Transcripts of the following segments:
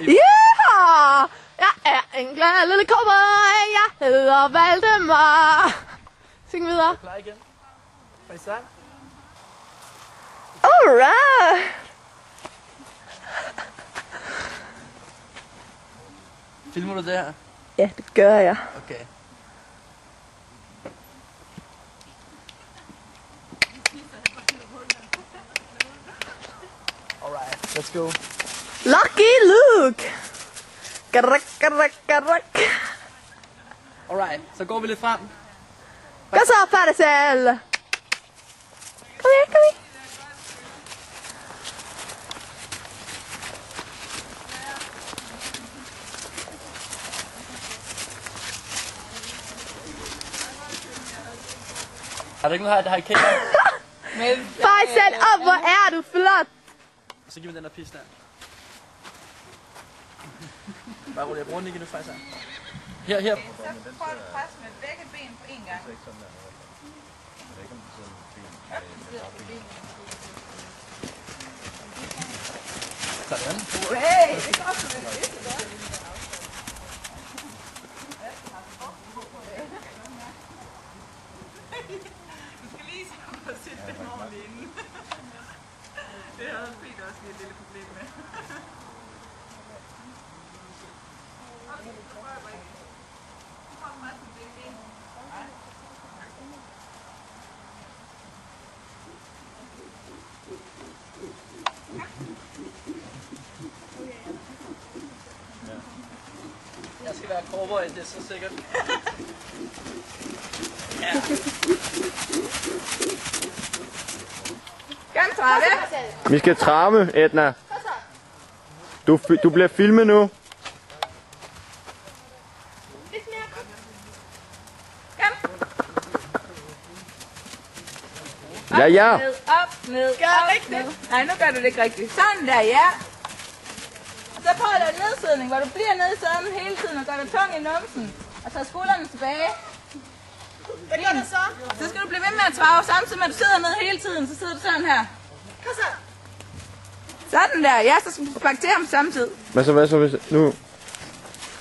Yeah! Jeg er en glad lille cowboy. Jeg hedder Valdemar. Syng videre. Klar igen. Var I sang? Alright. Filmer du det her? Ja, det gør jeg. Okay. Alright, let's go. Lucky Luke. Garak, garak, garak. Alright, så går vi lidt frem. Kom så, Fardesel. Kom her, kom her. Er der ikke noget her, der har I kendt? Faisal, op, hvor er du flot. Så giv mig den der pis der. Bare rolig, jeg bruger den ikke nu, faktisk. Her, her. Så prøv at presse med begge ben på én gang. Sådan. Hey, det går sgu lidt fedt, det der. Du skal lige se, om du har set den ordentligt inden. Det havde Peter også lige et lille problem med. Okay, så prøver jeg bare ikke. Kom med til det ben. Jeg skal være cowboy, det er så sikkert. Ja. Kom, Trappe. Vi skal tramme, Edna. Du bliver filmet nu. Ja, ja. Ned, op, ned, op, ned. Nej, nu gør du det ikke rigtigt. Sådan der, ja. Så prøv at lave nedsædning, hvor du bliver nede i sæden hele tiden og gør dig tung i numsen. Og tager skuldrene tilbage. Hvad gør du så? Så skal du blive ved med at trage, samtidig med at du sidder ned hele tiden. Så sidder du sådan her. Kom så. Sådan der, ja, så skal du bakke til ham samtidig. Hvad så hvis nu...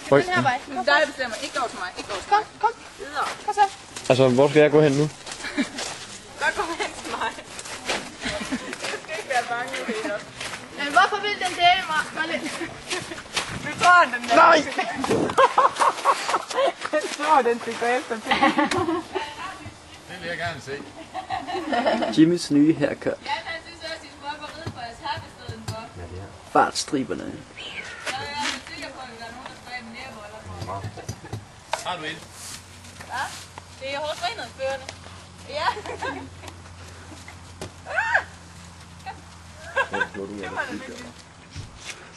Den her vej. Det er dig, der bestemmer. Ikke over til mig, ikke over til mig. Kom. Videre. Kom så. Altså, hvor skal jeg gå hen nu? Godt komme hen til mig. Du skal ikke være bange, Peter. Men hvorfor vil den dele mig? Nu tror den der. Nej! Jeg tror, den skal gå efter Peter. Det vil jeg gerne se. Jimmys nye haircut. Ja, han synes også, I skulle op og ride på jeres hat i stedet for. Fartstriberne. Så er jeg sikker på, at der er nogen, der skal af med nærboller på. Har du et? Hvad? Det er hårdt renhedsførende. Ja.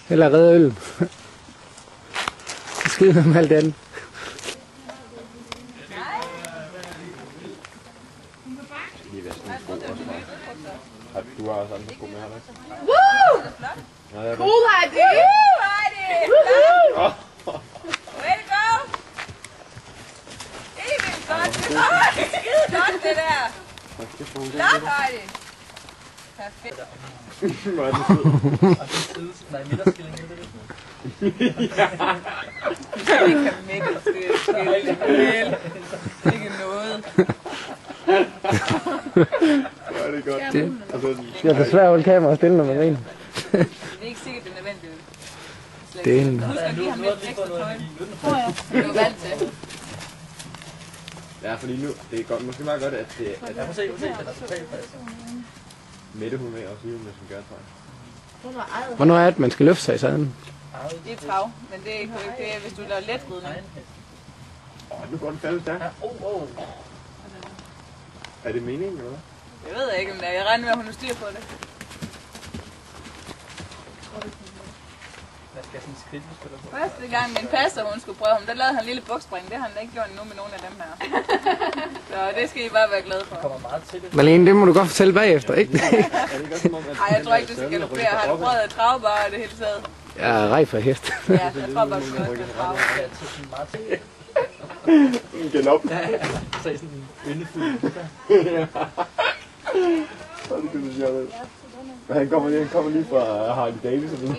Eller redde øl. Skid med alt andet. Du har også andre sko med her, ikke? Woo! Ja, det er Cool, Heidi. Woo, Heidi! Way to go! Det er vildt godt. Det er skide godt, det der. Flot, Heidi. Perfekt. Hvor er det sød. Og så side, nej, midterskilling, det er det. Det kan midterskille. Ikke noget. Hvor er det godt. Det er desværre holde kamera stille, når man griner. Det er ikke sikkert, det er nødvendigt. Det er en... Husk at give ham lidt ekstra tøj. Det er jo vant til. Ja, fordi nu, det er godt, måske meget godt, at det Jeg må se, den er totalt fast. Mette hun med også lige med sin gørtøj. Hvornår er det, man skal løfte sig i sadlen? Det er trav, men det er ikke det, hvis du laver letridning. Nu går den falde stærkt. Er det meningen, eller hvad? Jeg ved ikke, om det er. Jeg regner med, at hun har styr på det. Jeg skal sådan en skridt, spiller på. Første gang min passer, hun skulle prøve ham, der lavede han en lille bukspring. Det har han da ikke gjort endnu med nogen af dem her. Så det skal I bare være glade for. Det kommer meget til det. Malene, det må du godt fortælle bagefter, ikke? Er det ikke også som om, at Nej, jeg tror ikke, du skal galopere. Har du prøvet at trave bare i det hele taget? Jeg er rej for hest. Ja, jeg tror bare, du skal også trave. Ja, til sådan meget til. en galop? Ja, så er sådan en yndefuld. Så er det kunne du sjovt. Han kommer lige fra Harley Davidson.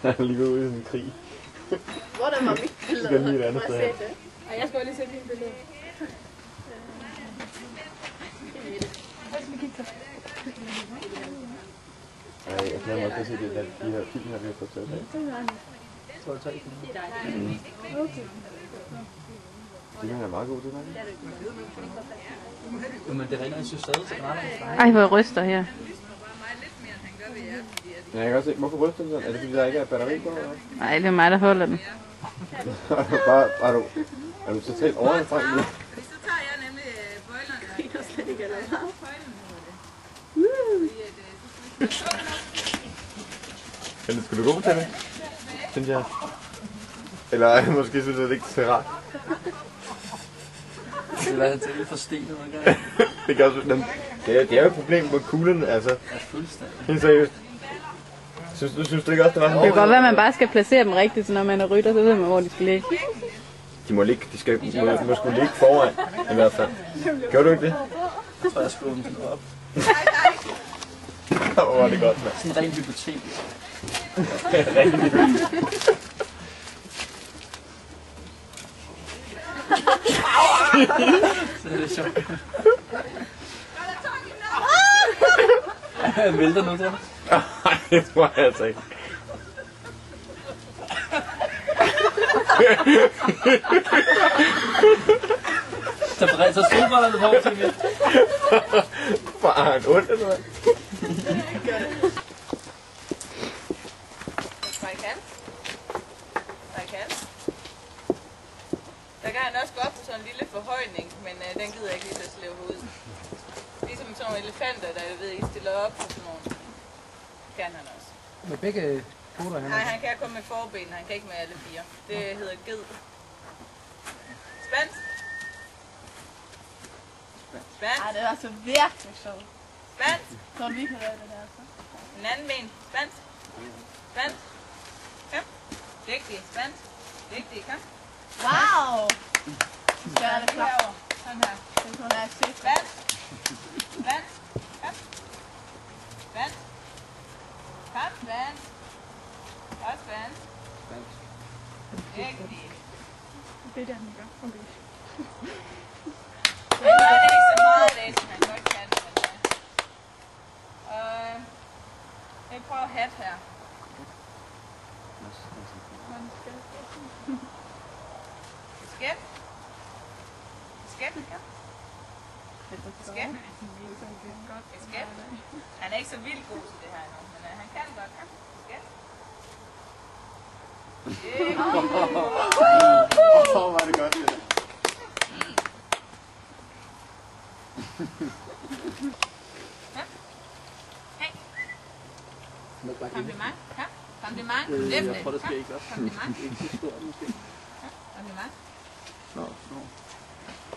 Han er lige gået ud i en krig. Hvordan var mit Så skal lige et andet sted hen. Jeg skal lige se dine billeder. Ej, jeg glæder mig til at se de her film, her vi har fået taget af. Det er meget god, det der. Men det ringer, jeg synes stadig, så meget. Ej, hvor jeg ryster her. Ja, jeg kan også se, hvorfor ryster den sådan? Er det fordi, der ikke er batteri på? Nej, det er mig, der holder den. Er du totalt overanstrengt nu? Så tager jeg nemlig bøjlerne. Men skulle du gå til det? Synes jeg. Eller måske synes jeg, det ikke er så rart. Det var til lidt for stenet en gang. Det kan også, men det er jo et problem med kuglerne, altså. Ja, fuldstændig. Helt seriøst. Synes du ikke også, det var sådan? Det kan godt være, at man bare skal placere dem rigtigt, så når man er rytter, så ved man, hvor de skal ligge. De skal må skulle ligge foran, i hvert fald. Gjorde du ikke det? Jeg tror, jeg skruede dem sådan op. Hvor var det godt, mand. Sådan en ren bibliotek. Så det er lidt sjovt. Jeg vælter nu, tror jeg. Nej, det tror jeg altså ikke. Så solbrænderne på til mig. Far, han ondt eller hvad? Der kan han også gå op på sådan en lille forhøjning, men den gider jeg ikke lige at lave ud. Ligesom sådan nogle elefanter, der jeg ved, I stiller op på sådan nogle. Kan han også. Med begge poter, han Nej, han kan kun med forben, han kan ikke med alle fire. Det hedder ged. Spændt. Spændt. Ej, det er altså virkelig sjovt. Spændt. Så vi kan lave det der så. En anden ben. Spændt. Spændt. Kom. Vigtig. Spændt. Vigtig. Kom. Wow! Skal jeg det klart? Herover. Sådan her. Det kunne jeg se. Spændt. Spændt. Kom. Spændt. Kom, spændt. Og spændt. Vigtig. Det er det, han gør. Okay. Han gør det ikke så meget af det, som han godt kan. Jeg prøver hat her. Skæt. Skæt. Skæt. Skæt. Han er ikke så vildt god til det her endnu, men han kan godt. Skæt. Hvor var det godt, det der. Hey. Kompliment. Ja. Kompliment. Løft det. Jeg tror, det skal ikke også. Kompliment. Ikke så stort, måske. Kompliment. Nå.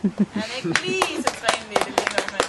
Han er ikke lige så trænet i det lige nu, men